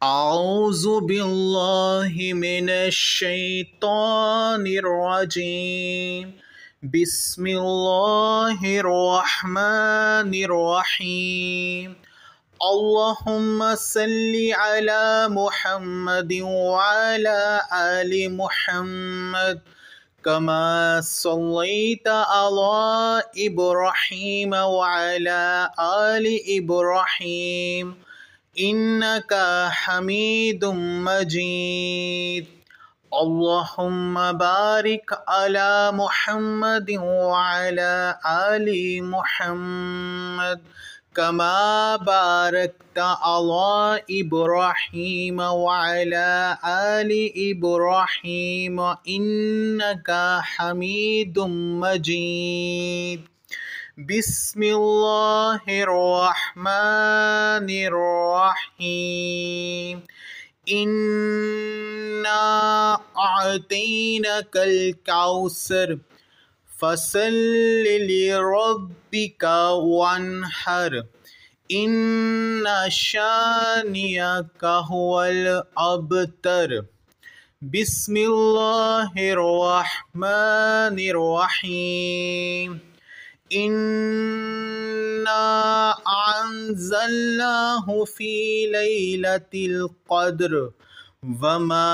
أعوذ بالله من الشيطان الرجيم. بسم الله الرحمن الرحيم. اللهم صل على محمد وعلى آل محمد كما صليت على إبراهيم وعلى آل إبراهيم إنك حميد مجيد. اللهم بارك على محمد وعلى آل محمد كما باركت على إبراهيم وعلى آل إبراهيم إنك حميد مجيد. بسم الله الرحمن الرحيم. إنا أعطيناك الكوثر فصل لربك وانحر إن شانئك هو الأبتر. بسم الله الرحمن الرحيم. إنا أنزلناه في ليلة القدر وما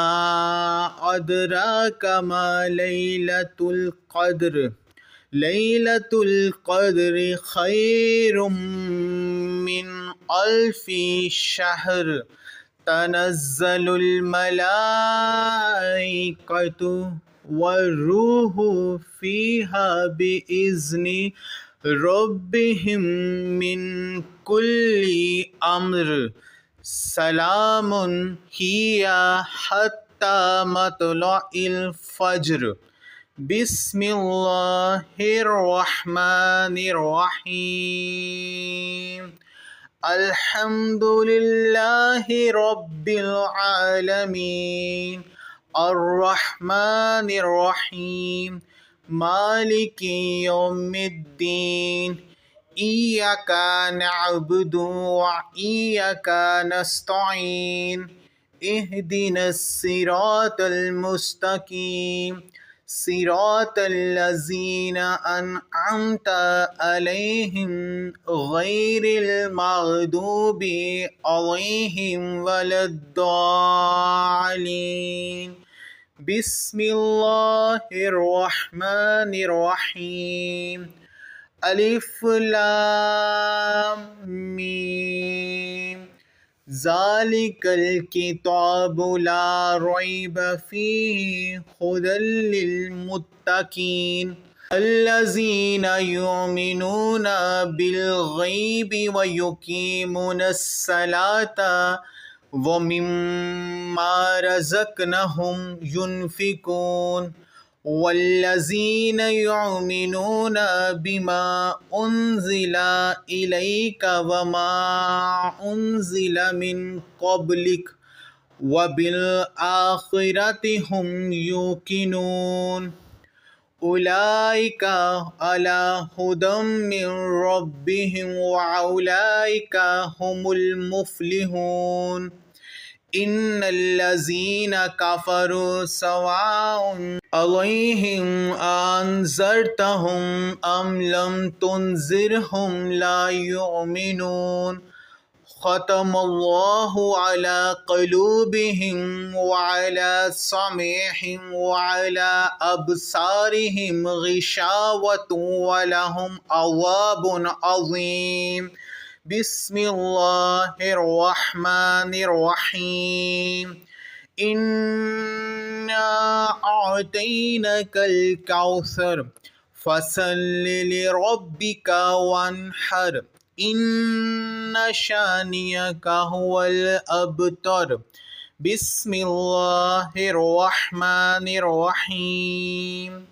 أدراك ما ليلة القدر. ليلة القدر خير من ألف شهر. تنزل الملائكة والروح فيها بإذن ربهم من كل أمر. سلام هي حتى مطلع الفجر. بسم الله الرحمن الرحيم. الحمد لله رب العالمين الرحمن الرحيم مالك يوم الدين. إياك نعبد وإياك نستعين. اهدنا الصراط المستقيم صراط الذين أنعمت عليهم غير المغضوب عليهم ولا الضالين. بسم الله الرحمن الرحيم. ألف لام ميم. ذلك الكتاب لا ريب فيه هدى للمتقين الذين يؤمنون بالغيب ويقيمون الصلاة ومما رزقناهم ينفقون والذين يؤمنون بما أنزل إليك وما أنزل من قبلك وبالآخرة هم يوقنون. أولئك على هدى من ربهم وأولئك هم المفلحون. إن الذين كفروا سواء عليهم أنذرتهم أم لم تنذرهم لا يؤمنون. ختم الله على قلوبهم وعلى سمعهم وعلى أبصارهم غشاوة ولهم عذاب عظيم. بسم الله الرحمن الرحيم. إنا أعطيناك الكوثر فصل لربك وانحر إن شانئك هو الأبتر. بسم الله الرحمن الرحيم.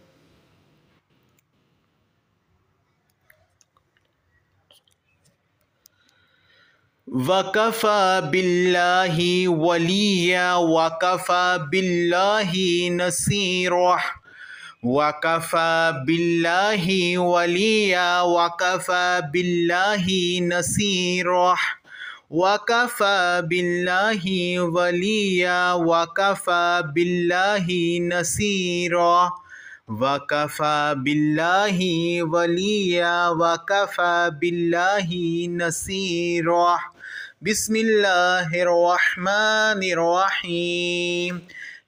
وكفى بالله وليا وكفى بالله نصيرا. وكفى بالله وليا وكفى بالله نصيرا. वकफ़ा बिल्लाहि वलिया वकफ़ा बिल्लाहि नसीरा वकफ़ा बिल्लाहि वलिया वकफ़ा बिल्लाहि नसीरा बिस्मिल्लाहिर्रहमानिर्रहीम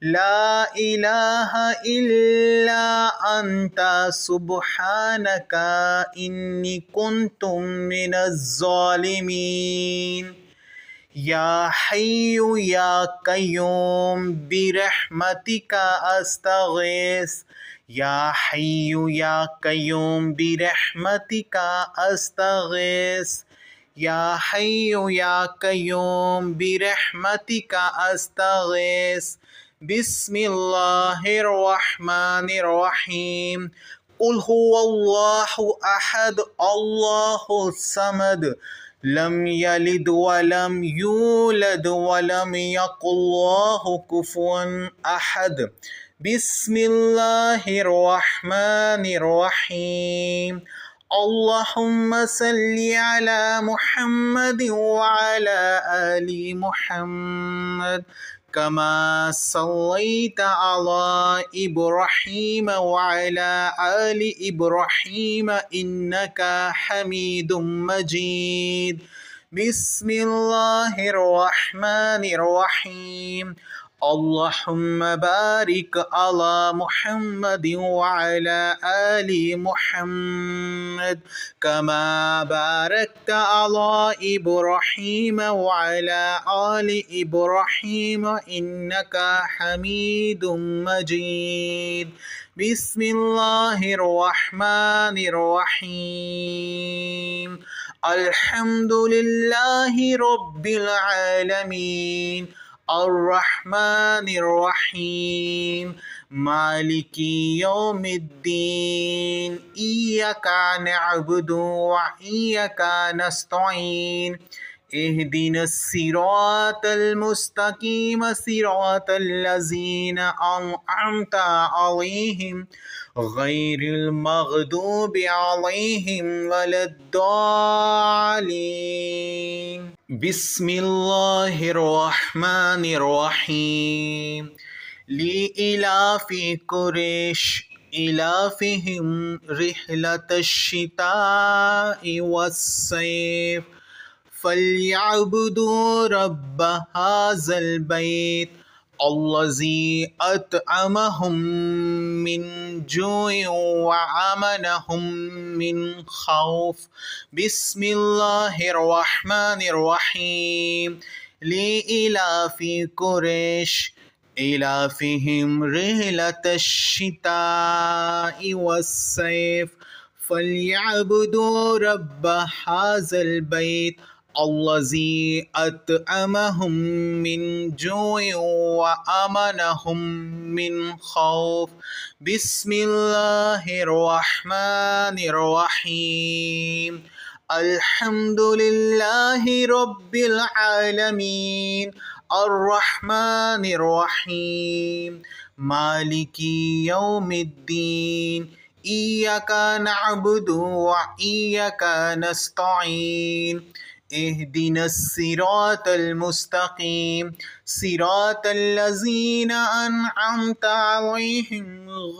ला इलाहा इल्ला अंता सुब्हानका इन्नी कुन्तु मिनज़्ज़ालिमीन या हय्यु या कय्यूम बिरहमतिका अस्तगीस या हय्यु या कय्यूम बिरहमतिका अस्तगीस या हय्यु या कय्यूम बिरहमतिका अस्तगीस बिस्मिल्लाहिर्रहमानिर्रहीम कुल हुवल्लाहु अहद अल्लाहु समद लम यलिद वलम यूलद वलम यकुल्लाहु कुफुवन अहद बिस्मिल्लाहिर्रहमानिर्रहीम अल्लाहुम्मा सल्लि अला मुहम्मद व अला आलि मुहम्मद कमा सल्लैता अला इब्राहीम व अला आलि इब्राहीम इन्नका हमीदुम मजीद बिस्मिल्लाहिर्रहमानिर्रहीम अल्लाहुम्मा बारिक अला मुहम्मद व अला आलि मुहम्मद कमा बारकता अला इब्राहीम व अला आलि इब्राहीम इन्नका हमीदुम मजीद बिस्मिल्लाहिर्रहमानिर्रहीम अल्हम्दुलिल्लाहि रब्बिल आलमीन अर्रहमानिर्रहीम मालिकी यौमिद्दीन इय्याका नअबुदु व इय्याका नस्तईन इहदिनस सिरातल मुस्तकीम सिरातल लज़ीना अनअमता अलैहिम गैरिल मग़दूबि अलैहिम वलद्दालिन बिस्मिल्लाहिर्रहमानिर्रहीम लिइलाफि कुरैश इलाफिहिम रिहलतश शिताइ वस्सैफ फल्यअबुदू रब्ब हाज़ल बैत अल्लज़ी अतअमहुम मिन जूइन व आमनहुम मिन खौफ बिस्मिल्लाहिर्रहमानिर्रहीम लिइलाफि कुरैश इलाफिहिम रिहलतश शिताइ वस्सैफ फल्यअबुदू रब्ब हाज़ल बैत अल्लज़ी अतअमहुम मिन जूइन व आमनहुम मिन खौफ बिस्मिल्लाहिर्रहमानिर्रहीम अल्हम्दुलिल्लाहि रब्बिल आलमीन अर्रहमानिर्रहीम मालिकी यौमिद्दीन इय्याका नअबुदु व इय्याका नस्तईन इहदिनस सिरातल मुस्तकीम सिरातल लज़ीना अनअमता अलैहिम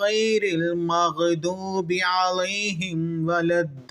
गैरिल मग़दूबि अलैहिम वलद्दालिन।